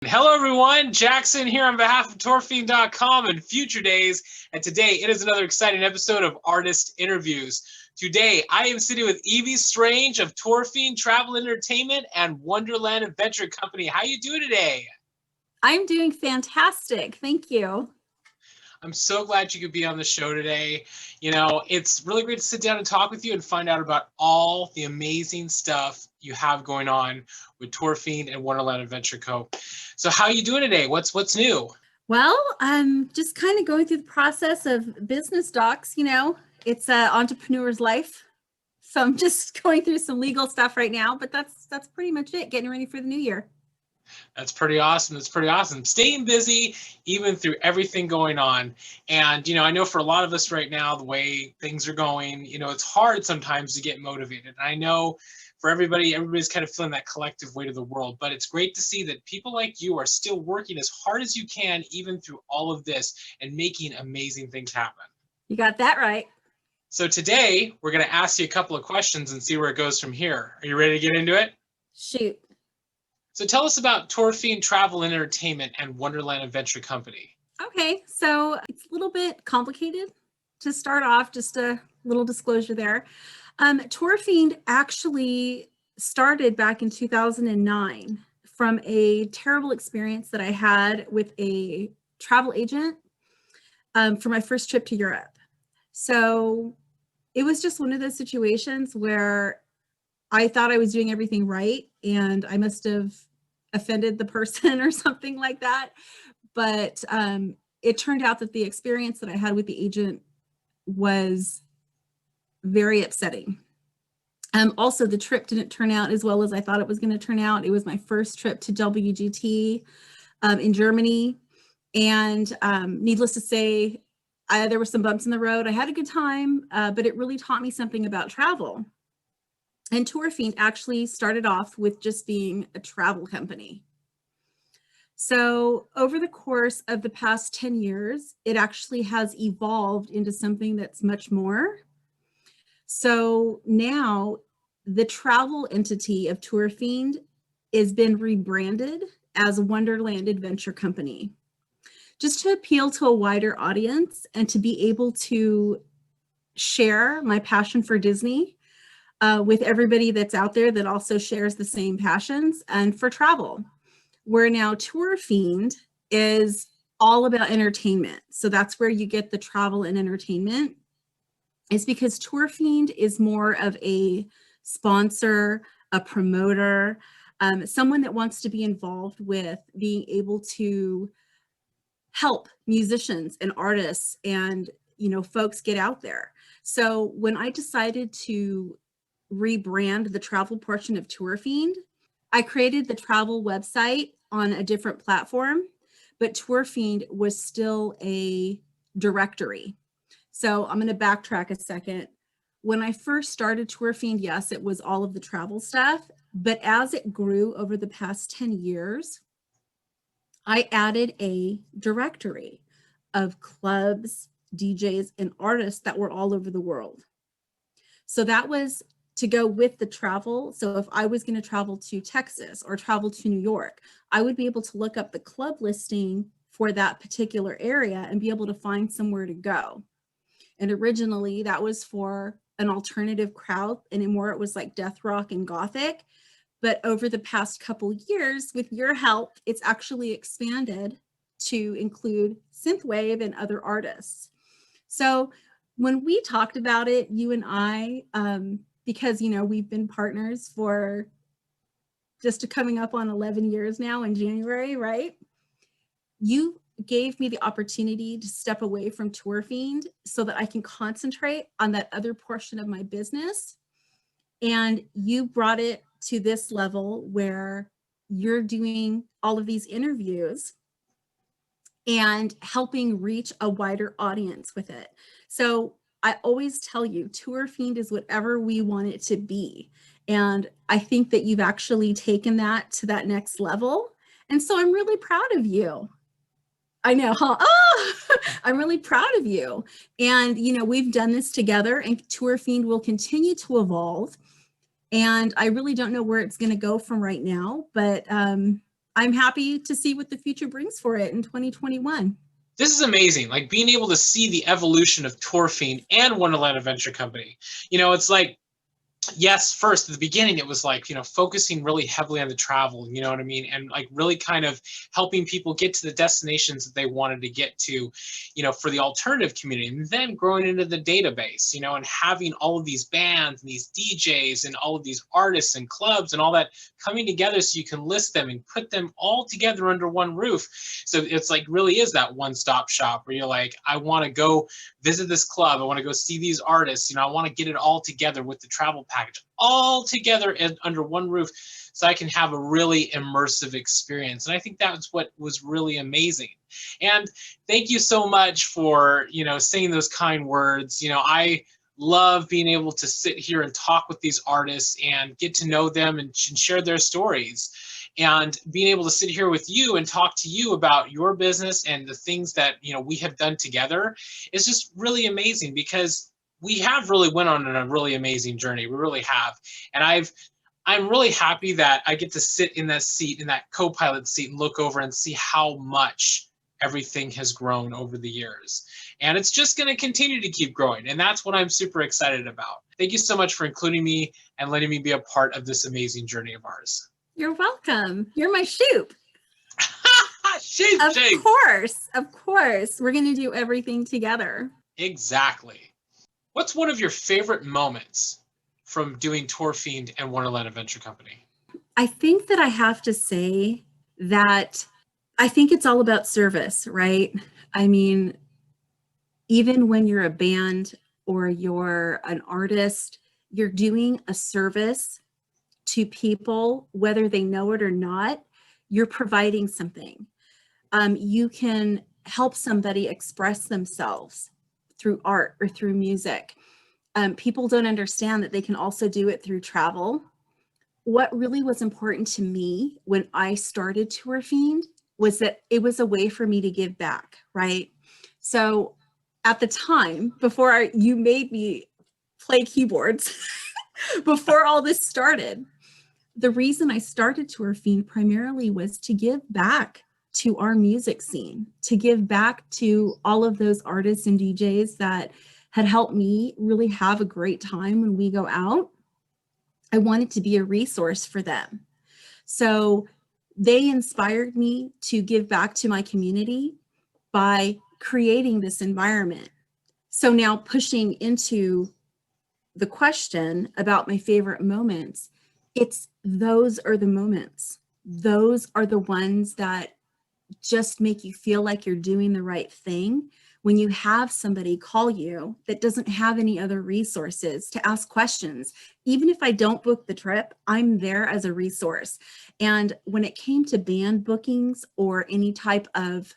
Hello, everyone. Jackson here on behalf of TurfFiend.com and Future Daze. And today it is another exciting episode of Artist Interviews. Today I am sitting with Evie Strange of TurfFiend Travel Entertainment and Wonderland Adventure Company. How you doing today? I'm doing fantastic. Thank you. I'm so glad you could be on the show today. You know, it's really great to sit down and talk with you and find out about all the amazing stuff you have going on with TurfFiend and Wonderland Adventure Co. So how are you doing today? What's new? Well, I'm just kind of going through the process of business docs. It's an entrepreneur's life. So I'm just going through some legal stuff right now, but that's pretty much it. Getting ready for the new year. That's pretty awesome. That's pretty awesome. Staying busy even through everything going on. And, I know for a lot of us right now, the way things are going, it's hard sometimes to get motivated. And I know for everybody's kind of feeling that collective weight of the world. But it's great to see that people like you are still working as hard as you can, even through all of this, and making amazing things happen. You got that right. So today, we're going to ask you a couple of questions and see where it goes from here. Are you ready to get into it? Shoot. So tell us about TurfFiend Travel and Entertainment and Wonderland Adventure Company. Okay, so it's a little bit complicated to start off, just a little disclosure there. TurfFiend actually started back in 2009 from a terrible experience that I had with a travel agent for my first trip to Europe. So it was just one of those situations where I thought I was doing everything right, and I must have offended the person or something like that. But it turned out that the experience that I had with the agent was very upsetting. Also, the trip didn't turn out as well as I thought it was going to turn out. It was my first trip to WGT in Germany. And needless to say, there were some bumps in the road. I had a good time, but it really taught me something about travel. And TurfFiend actually started off with just being a travel company. So over the course of the past 10 years, it actually has evolved into something that's much more. So now the travel entity of TurfFiend has been rebranded as Wonderland Adventure Company, just to appeal to a wider audience and to be able to share my passion for Disney with everybody that's out there that also shares the same passions and for travel. Where now TurfFiend is all about entertainment. So that's where you get the travel and entertainment. It's because TurfFiend is more of a sponsor, a promoter, someone that wants to be involved with being able to help musicians and artists and folks get out there. So when I decided to rebrand the travel portion of TurfFiend, I created the travel website on a different platform, but TurfFiend was still a directory. So I'm going to backtrack a second. When I first started TurfFiend, yes, it was all of the travel stuff, but as it grew over the past 10 years, I added a directory of clubs, DJs, and artists that were all over the world. So that was to go with the travel. So if I was going to travel to Texas or travel to New York, I would be able to look up the club listing for that particular area and be able to find somewhere to go. And originally that was for an alternative crowd, and more it was like death rock and gothic. But over the past couple years, with your help, it's actually expanded to include synthwave and other artists. So when we talked about it, you and I, because we've been partners for just coming up on 11 years now in January, right? You gave me the opportunity to step away from TurfFiend so that I can concentrate on that other portion of my business. And you brought it to this level where you're doing all of these interviews and helping reach a wider audience with it. So I always tell you, TurfFiend is whatever we want it to be. And I think that you've actually taken that to that next level. And so I'm really proud of you. I know, huh? Oh, I'm really proud of you. And, we've done this together, and TurfFiend will continue to evolve. And I really don't know where it's going to go from right now, but I'm happy to see what the future brings for it in 2021. This is amazing. Like being able to see the evolution of TurfFiend and Wonderland Adventure Company. It's like, yes, first at the beginning, it was like, focusing really heavily on the travel, you know what I mean? And like really kind of helping people get to the destinations that they wanted to get to, for the alternative community. And then growing into the database, and having all of these bands and these DJs and all of these artists and clubs and all that coming together so you can list them and put them all together under one roof. So it's like really is that one-stop shop where you're like, I want to go visit this club. I want to go see these artists. I want to get it all together with the travel package, all together under one roof so I can have a really immersive experience. And I think that's what was really amazing. And thank you so much for, saying those kind words. I love being able to sit here and talk with these artists and get to know them and share their stories. And being able to sit here with you and talk to you about your business and the things that we have done together is just really amazing, because we have really went on a really amazing journey. We really have. And I'm really happy that I get to sit in that seat, in that co-pilot seat, and look over and see how much everything has grown over the years. And it's just going to continue to keep growing. And that's what I'm super excited about. Thank you so much for including me and letting me be a part of this amazing journey of ours. You're welcome. You're my shoop. Shoop. Of course. We're going to do everything together. Exactly. What's one of your favorite moments from doing TurfFiend and Wonderland Adventure Company? I think that I have to say that I think it's all about service, right? I mean, even when you're a band or you're an artist, you're doing a service to people, whether they know it or not. You're providing something. You can help somebody express themselves through art or through music. People don't understand that they can also do it through travel. What really was important to me when I started TurfFiend was that it was a way for me to give back, right? So at the time, before you made me play keyboards, before all this started, the reason I started TurfFiend primarily was to give back to our music scene, to give back to all of those artists and DJs that had helped me really have a great time when we go out. I wanted to be a resource for them. So they inspired me to give back to my community by creating this environment. So now pushing into the question about my favorite moments, those are the moments. Those are the ones that just make you feel like you're doing the right thing. When you have somebody call you that doesn't have any other resources to ask questions, even if I don't book the trip, I'm there as a resource. And when it came to band bookings or any type of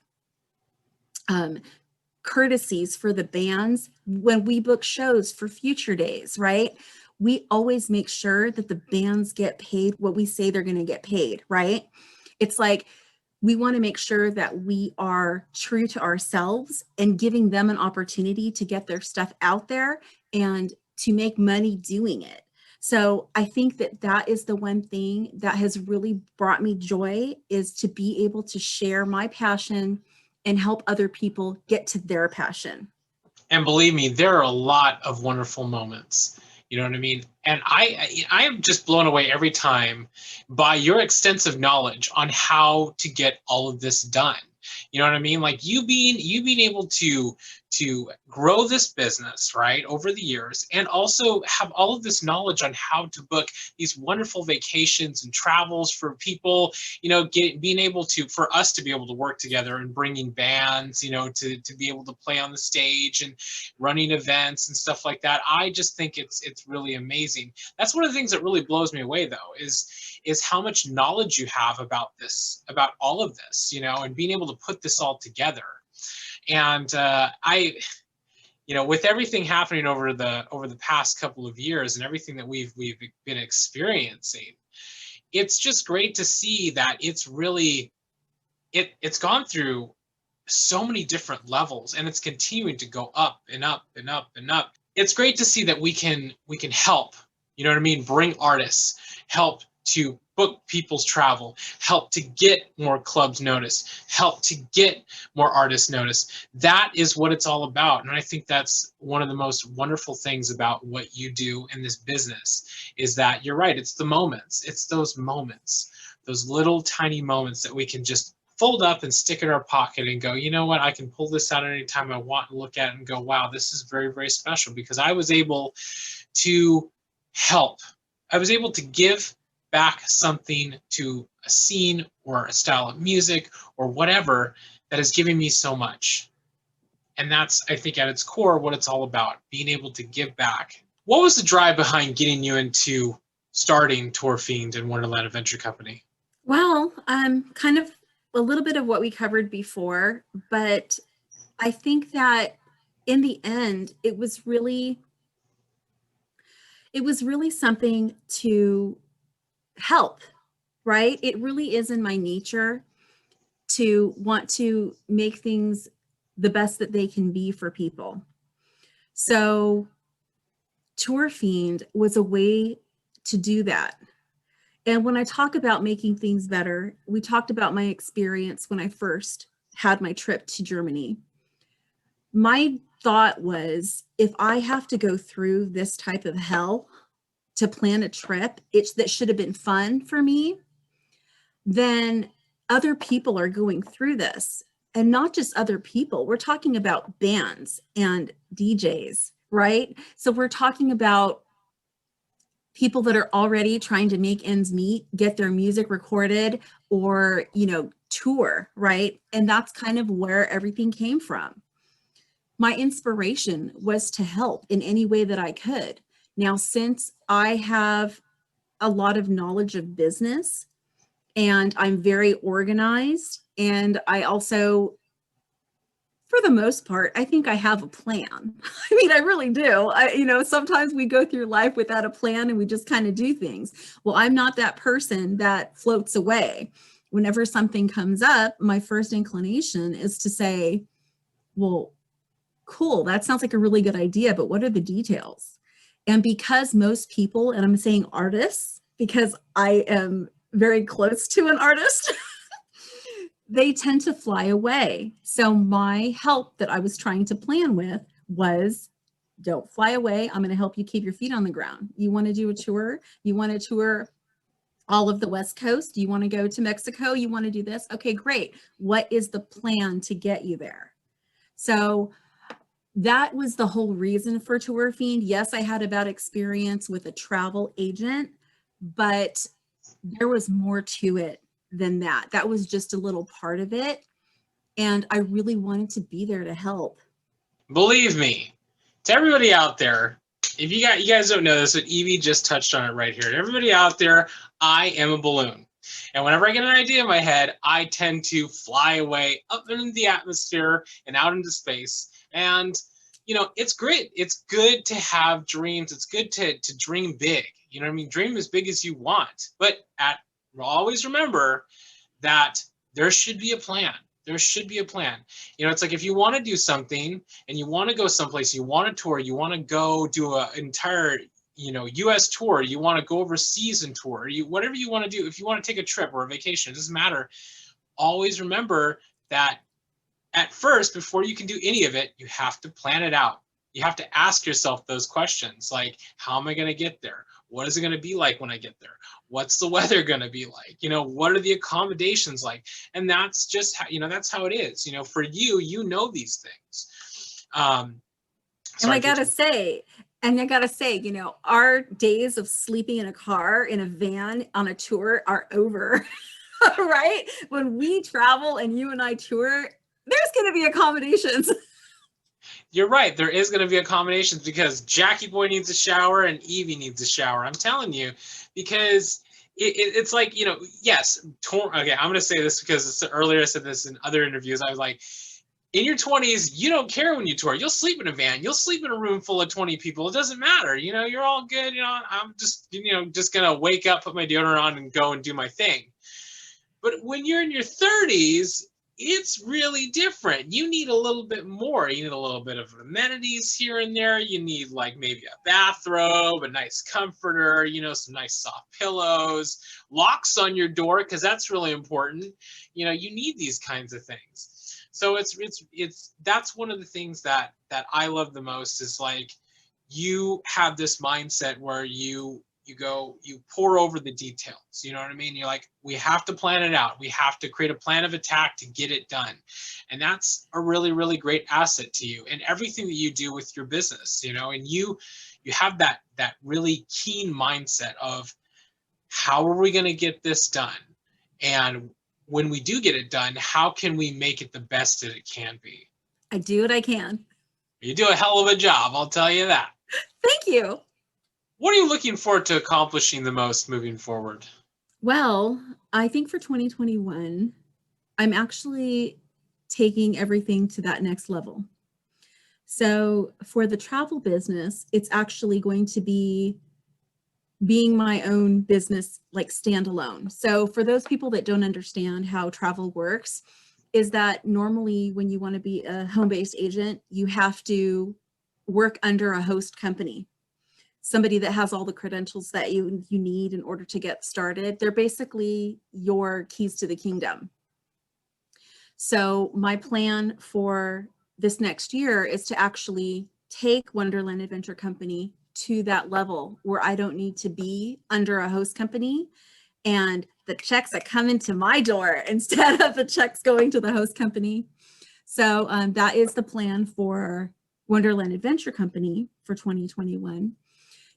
courtesies for the bands, when we book shows for Future Daze, right? We always make sure that the bands get paid what we say they're going to get paid, right? It's like, we want to make sure that we are true to ourselves and giving them an opportunity to get their stuff out there and to make money doing it. So I think that that is the one thing that has really brought me joy, is to be able to share my passion and help other people get to their passion. And believe me, there are a lot of wonderful moments. You know what I mean? And I am just blown away every time by your extensive knowledge on how to get all of this done. You know what I mean? Like you being able to grow this business, right, over the years, and also have all of this knowledge on how to book these wonderful vacations and travels for people, being able to, for us to be able to work together and bringing bands, to be able to play on the stage and running events and stuff like that. I just think it's really amazing. That's one of the things that really blows me away, though, is how much knowledge you have about all of this, and being able to put this all together. And with everything happening over the past couple of years and everything that we've been experiencing, it's just great to see that it's really it's gone through so many different levels, and it's continuing to go up and up and up and up. It's great to see that we can help, bring artists, help to book people's travel, help to get more clubs noticed, help to get more artists noticed. That is what it's all about. And I think that's one of the most wonderful things about what you do in this business, is that you're right. It's the moments. It's those moments, those little tiny moments that we can just fold up and stick in our pocket and go, you know what, I can pull this out anytime I want and look at it and go, wow, this is very, very special, because I was able to help. I was able to give back something to a scene or a style of music or whatever that is giving me so much. And that's, I think, at its core, what it's all about, being able to give back. What was the drive behind getting you into starting TurfFiend and Wonderland Adventure Company? Well, kind of a little bit of what we covered before, but I think that in the end, it was really something to help, right? It really is in my nature to want to make things the best that they can be for people. So TurfFiend was a way to do that. And when I talk about making things better, we talked about my experience when I first had my trip to Germany. My thought was, if I have to go through this type of hell to plan a trip that should have been fun for me, then other people are going through this. And not just other people, we're talking about bands and DJs, right? So we're talking about people that are already trying to make ends meet, get their music recorded, or, tour, right? And that's kind of where everything came from. My inspiration was to help in any way that I could. Now, since I have a lot of knowledge of business and I'm very organized, and I also, for the most part, I think I have a plan. I mean, I really do. Sometimes we go through life without a plan and we just kind of do things. Well, I'm not that person that floats away. Whenever something comes up, my first inclination is to say, well, cool, that sounds like a really good idea, but what are the details? And because most people, and I'm saying artists, because I am very close to an artist, they tend to fly away. So my help that I was trying to plan with was, don't fly away. I'm going to help you keep your feet on the ground. You want to do a tour? You want to tour all of the West Coast? You want to go to Mexico? You want to do this? Okay, great. What is the plan to get you there? So that was the whole reason for TurfFiend. Yes, I had a bad experience with a travel agent, but there was more to it than that. That was just a little part of it. And I really wanted to be there to help. Believe me, to everybody out there, if you guys don't know this, but Evie just touched on it right here. To everybody out there, I am a balloon. And whenever I get an idea in my head, I tend to fly away up into the atmosphere and out into space. And, it's great. It's good to have dreams. It's good to dream big. You know what I mean? Dream as big as you want. But always remember that there should be a plan. There should be a plan. It's like, if you want to do something and you want to go someplace, you want to tour, you want to go do an entire, U.S. tour, you want to go overseas and tour, whatever you want to do, if you want to take a trip or a vacation, it doesn't matter. Always remember that at first, before you can do any of it, you have to plan it out. You have to ask yourself those questions, like, how am I going to get there? What is it going to be like when I get there? What's the weather going to be like? What are the accommodations like? And that's just how, that's how it is. For you, these things. And I gotta say, our days of sleeping in a car, in a van, on a tour are over, right? When we travel and you and I tour, there's going to be accommodations. You're right. There is going to be accommodations, because Jackie Boy needs a shower and Evie needs a shower. I'm telling you, because it's like, yes. Okay, I'm going to say this because earlier I said this in other interviews. I was like, in your 20s, you don't care when you tour. You'll sleep in a van. You'll sleep in a room full of 20 people. It doesn't matter. You're all good. I'm just, just going to wake up, put my deodorant on and go and do my thing. But when you're in your 30s, it's really different. You need a little bit more. You need a little bit of amenities here and there. You need like maybe a bathrobe, a nice comforter, you know, some nice soft pillows, locks on your door, because that's really important. You know, you need these kinds of things. So it's that's one of the things that I love the most is like you have this mindset where you pour over the details. You know what I mean? You're like, we have to plan it out. We have to create a plan of attack to get it done. And that's a really, really great asset to you and everything that you do with your business, you know, and you have that really keen mindset of how are we going to get this done? And when we do get it done, how can we make it the best that it can be? I do what I can. You do a hell of a job, I'll tell you that. Thank you. What are you looking forward to accomplishing the most moving forward? Well, I think for 2021, I'm actually taking everything to that next level. So for the travel business, it's actually going to be being my own business, like standalone. So for those people that don't understand how travel works, is that normally when you want to be a home-based agent, you have to work under a host company, somebody that has all the credentials that you need in order to get started. They're basically your keys to the kingdom. So my plan for this next year is to actually take Wonderland Adventure Company to that level where I don't need to be under a host company and the checks that come into my door instead of the checks going to the host company. So that is the plan for Wonderland Adventure Company for 2021.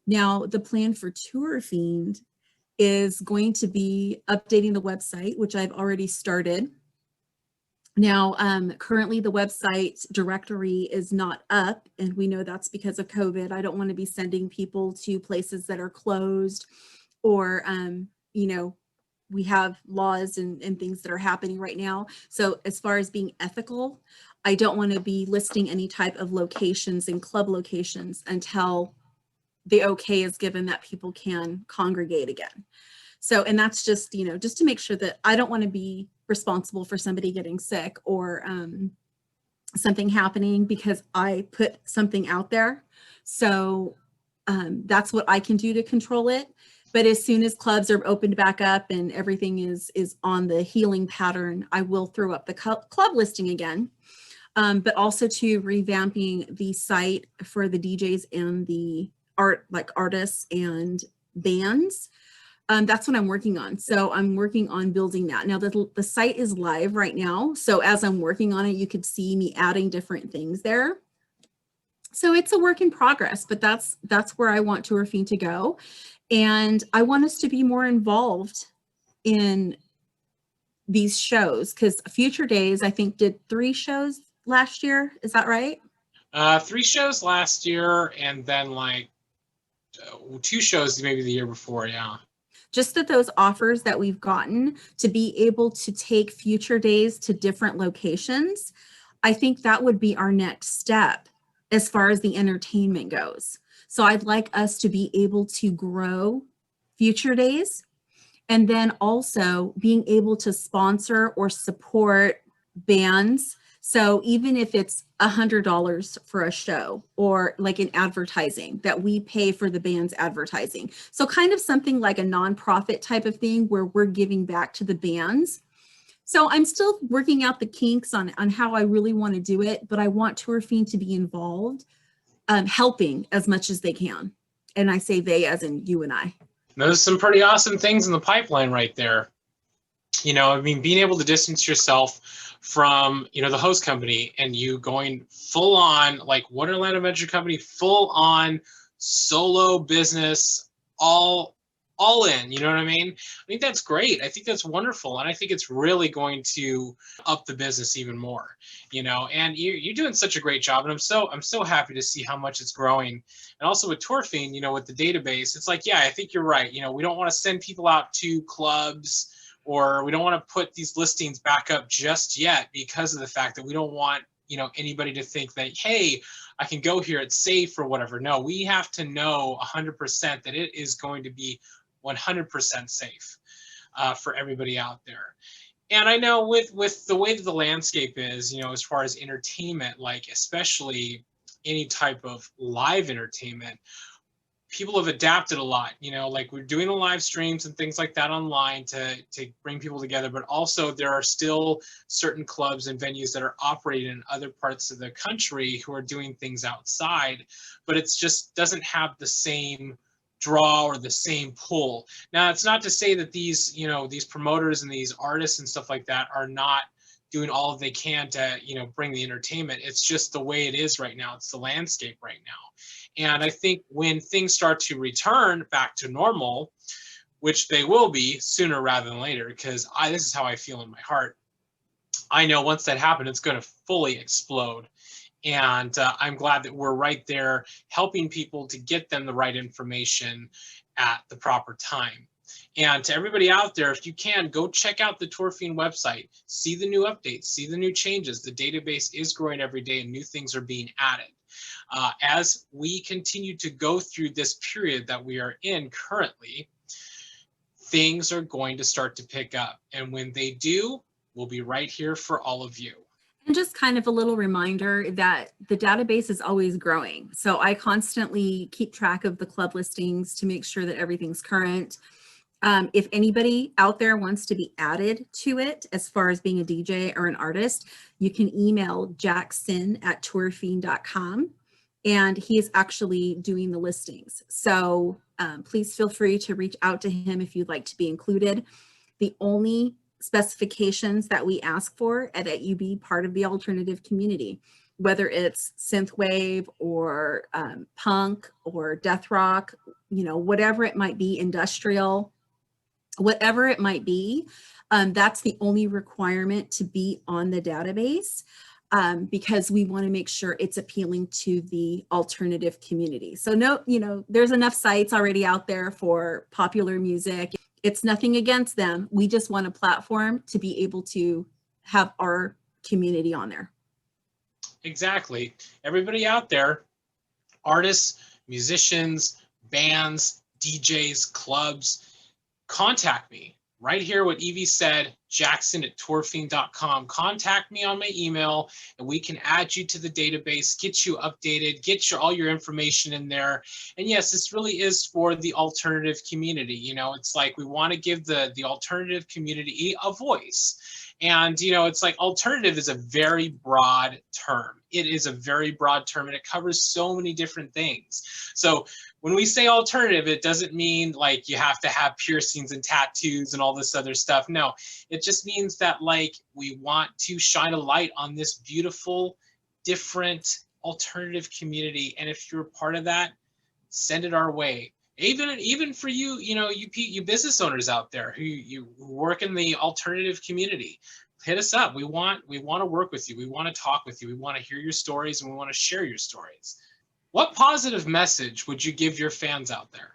Now, the plan for TurfFiend is going to be updating the website, which I've already started. Now, currently the website directory is not up, and we know that's because of COVID. I don't want to be sending people to places that are closed or, you know, we have laws and things that are happening right now. So as far as being ethical, I don't want to be listing any type of locations and club locations until the okay is given that people can congregate again. So, and that's just, you know, just to make sure that I don't want to be responsible for somebody getting sick or something happening because I put something out there. So that's what I can do to control it. But as soon as clubs are opened back up and everything is on the healing pattern, I will throw up the club listing again. But also to revamping the site for the DJs and the artists and bands. That's what I'm working on. So I'm working on building that. Now the site is live right now. So as I'm working on it, you could see me adding different things there. So it's a work in progress, but that's where I want TurfFiend to go. And I want us to be more involved in these shows because Future Daze, I think, did 3 shows last year. Is that right? 3 shows last year and then like 2 shows maybe the year before, yeah. Just that those offers that we've gotten to be able to take Future Daze to different locations, I think that would be our next step as far as the entertainment goes. So I'd like us to be able to grow Future Daze and then also being able to sponsor or support bands. So even if it's $100 for a show or like an advertising that we pay for the band's advertising. So kind of something like a nonprofit type of thing where we're giving back to the bands. So I'm still working out the kinks on how I really want to do it, but I want TurfFiend to be involved, helping as much as they can. And I say they as in you and I. There's some pretty awesome things in the pipeline right there. You know, I mean, being able to distance yourself from, you know, the host company and you going full on like Wonderland Adventure Company, full on solo business, all in, you know what I mean? I think that's great. I think that's wonderful. And I think it's really going to up the business even more, you know, and you're doing such a great job. And I'm so happy to see how much it's growing. And also with TurfFiend, you know, with the database, it's like, yeah, I think you're right. You know, we don't want to send people out to clubs or we don't want to put these listings back up just yet because of the fact that we don't want, you know, anybody to think that, hey, I can go here, it's safe or whatever. No, we have to know 100% that it is going to be 100% safe for everybody out there. And I know with the way that the landscape is, as far as entertainment, like especially any type of live entertainment, people have adapted a lot. Like we're doing the live streams and things like that online to bring people together, but also there are still certain clubs and venues that are operating in other parts of the country who are doing things outside, but it's just doesn't have the same draw or the same pull. Now, it's not to say that these promoters and these artists and stuff like that are not doing all they can to bring the entertainment. It's just the way it is right now. It's the landscape right now. And I think when things start to return back to normal, which they will be sooner rather than later, because this is how I feel in my heart. I know once that happens, it's going to fully explode. And I'm glad that we're right there helping people to get them the right information at the proper time. And to everybody out there, if you can, go check out the TurfFiend website, see the new updates, see the new changes. The database is growing every day and new things are being added. As we continue to go through this period that we are in currently, things are going to start to pick up. And when they do, we'll be right here for all of you. And just kind of a little reminder that the database is always growing. So I constantly keep track of the club listings to make sure that everything's current. If anybody out there wants to be added to it, as far as being a DJ or an artist, you can email jackson@turffiend.com, and he is actually doing the listings. So please feel free to reach out to him if you'd like to be included. The only specifications that we ask for are that you be part of the alternative community, whether it's synthwave or punk or death rock, whatever it might be, industrial, whatever it might be. That's the only requirement to be on the database, because we want to make sure it's appealing to the alternative community. So there's enough sites already out there for popular music. It's nothing against them. We just want a platform to be able to have our community on there. Exactly. Everybody out there, artists, musicians, bands, DJs, clubs, contact me. Right here, what Evie said, jackson@turffiend.com. Contact me on my email, and we can add you to the database, get you updated, get all your information in there. And yes, this really is for the alternative community. It's like we want to give the alternative community a voice. And, it's like alternative is a very broad term. It is a very broad term, and it covers so many different things. So when we say alternative, it doesn't mean like you have to have piercings and tattoos and all this other stuff. No, it just means that like we want to shine a light on this beautiful, different alternative community. And if you're a part of that, send it our way. Even for you, you business owners out there who work in the alternative community, hit us up. We want to work with you. We want to talk with you. We want to hear your stories, and we want to share your stories. What positive message would you give your fans out there?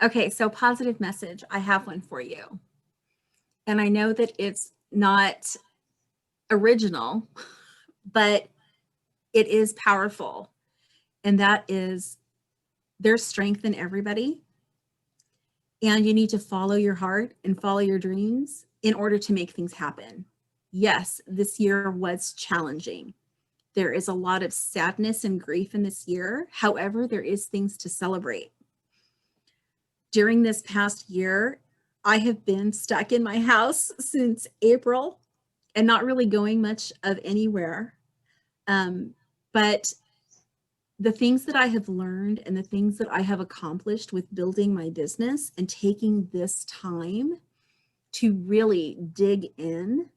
Okay, so positive message. I have one for you. And I know that it's not original, but it is powerful. And that is, there's strength in everybody. And you need to follow your heart and follow your dreams in order to make things happen. Yes, this year was challenging. There is a lot of sadness and grief in this year. However, there is things to celebrate. During this past year, I have been stuck in my house since April and not really going much of anywhere. But the things that I have learned and the things that I have accomplished with building my business and taking this time to really dig in,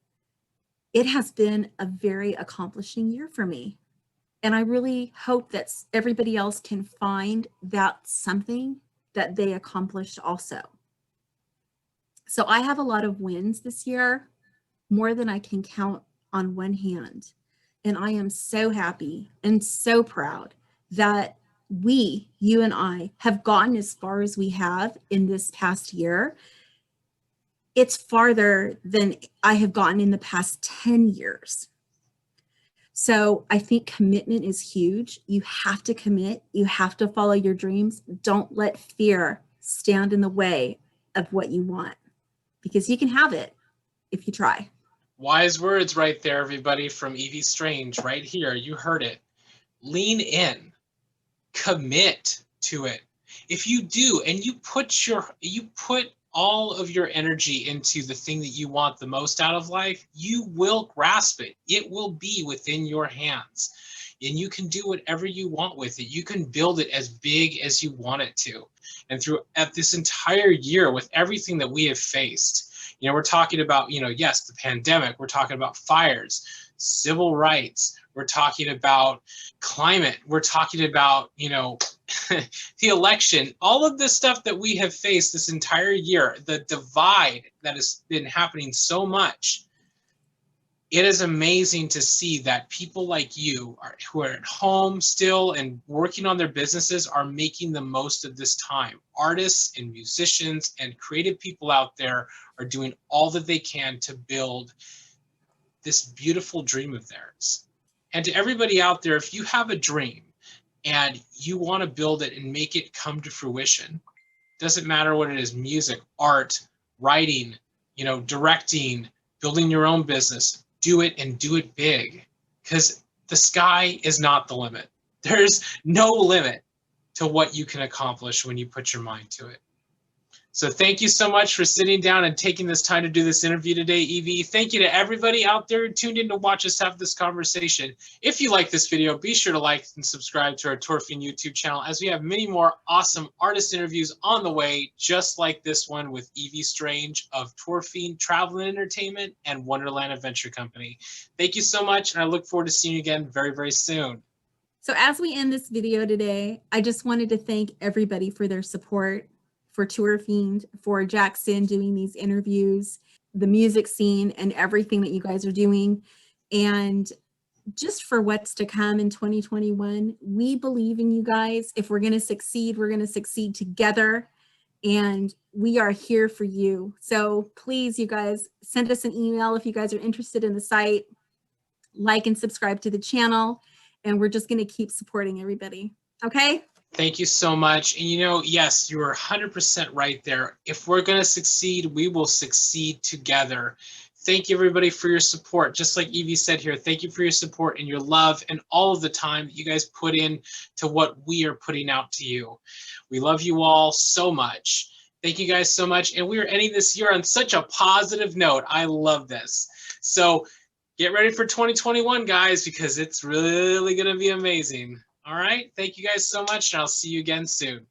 it has been a very accomplishing year for me. And I really hope that everybody else can find that something that they accomplished also. So I have a lot of wins this year, more than I can count on one hand. And I am so happy and so proud that you and I, have gotten as far as we have in this past year. It's farther than I have gotten in the past 10 years. So I think commitment is huge. You have to commit. You have to follow your dreams. Don't let fear stand in the way of what you want, because you can have it if you try. Wise words right there, everybody, from Evie Strange right here. You heard it. Lean in, commit to it. If you do, and you put all of your energy into the thing that you want the most out of life, you will grasp it. It will be within your hands. And you can do whatever you want with it. You can build it as big as you want it to. And throughout this entire year, with everything that we have faced, we're talking about, yes, the pandemic, we're talking about fires, civil rights, we're talking about climate, we're talking about, the election, all of this stuff that we have faced this entire year, the divide that has been happening so much. It is amazing to see that people like you who are at home still and working on their businesses are making the most of this time. Artists and musicians and creative people out there are doing all that they can to build this beautiful dream of theirs. And to everybody out there, if you have a dream and you want to build it and make it come to fruition, doesn't matter what it is, music, art, writing, directing, building your own business, do it and do it big, because the sky is not the limit. There's no limit to what you can accomplish when you put your mind to it. So thank you so much for sitting down and taking this time to do this interview today, Evie. Thank you to everybody out there who tuned in to watch us have this conversation. If you like this video, be sure to like and subscribe to our TurfFiend YouTube channel, as we have many more awesome artist interviews on the way, just like this one with Evie Strange of TurfFiend Travel and Entertainment and Wonderland Adventure Company. Thank you so much, and I look forward to seeing you again very, very soon. So as we end this video today, I just wanted to thank everybody for their support, for TurfFiend, for Jackson doing these interviews, the music scene, and everything that you guys are doing. And just for what's to come in 2021, we believe in you guys. If we're going to succeed together. And we are here for you. So please, you guys, send us an email if you guys are interested in the site, like and subscribe to the channel. And we're just going to keep supporting everybody. Okay? Thank you so much. And yes, you are 100% right there. If we're going to succeed, we will succeed together. Thank you, everybody, for your support. Just like Evie said here, thank you for your support and your love and all of the time that you guys put in to what we are putting out to you. We love you all so much. Thank you guys so much. And we are ending this year on such a positive note. I love this. So get ready for 2021, guys, because it's really going to be amazing. All right. Thank you guys so much, and I'll see you again soon.